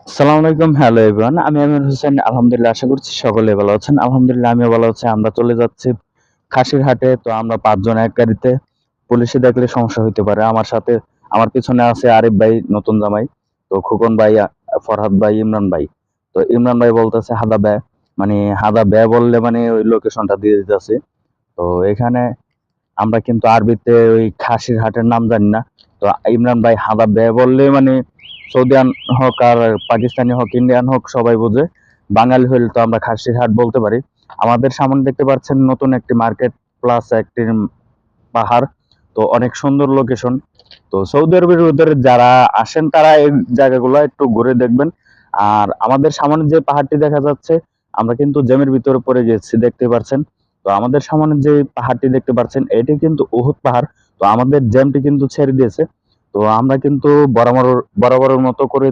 আসসালামু আলাইকুম। Hello everyone. আমি আমির হোসেন। আলহামদুলিল্লাহ আশা করছি সকলে ভালো আছেন। আলহামদুলিল্লাহ আমিও ভালো আছি। আমরা চলে যাচ্ছি খাসিরহাটে। তো আমরা ৫ জন এক গাড়িতে। পুলিশে দেখলে সমস্যা হইতে পারে। আমার সাথে আমার পিছনে আছে আরিফ ভাই নতুন জামাই। তো খোকন ভাই, ফরহাদ ভাই, ইমরান ভাই। তো ইমরান ভাই বলতেছে হাদা ব্যা। মানে হাদা ব্যা বললে মানে ওই লোকেশনটা দিয়ে দিতেছে। তো এখানে আমরা কিন্তু আরবিতে ওই খাসির হাটের নাম জানি না। তো ইমরান ভাই হাদা বে বললে মানে সৌদিয়ান হোক আর পাকিস্তানি হোক ইন্ডিয়ান হোক সবাই বোঝে। বাঙালি হইলে তো আমরা খাসির হাট বলতে পারি। আমাদের সামনে দেখতে পাচ্ছেন নতুন একটি মার্কেট প্লাস একটি পাহাড়। তো অনেক সুন্দর লোকেশন। তো সৌদি আরবের ভিতরে যারা আসেন তারা এই জায়গাগুলো একটু ঘুরে দেখবেন। আর আমাদের সামনে যে পাহাড়টি দেখা যাচ্ছে আমরা কিন্তু জ্যামের ভিতরে পড়ে গেছি দেখতে পাচ্ছেন। তো আমাদের সামনে যে পাহাড়টি দেখতে পাচ্ছেন এটি কিন্তু উহুদ পাহাড়। তো আমাদের জ্যামটি কিন্তু ছেড়ে দিয়েছে। তো আমরা কিন্তু বরাবরের মতো করে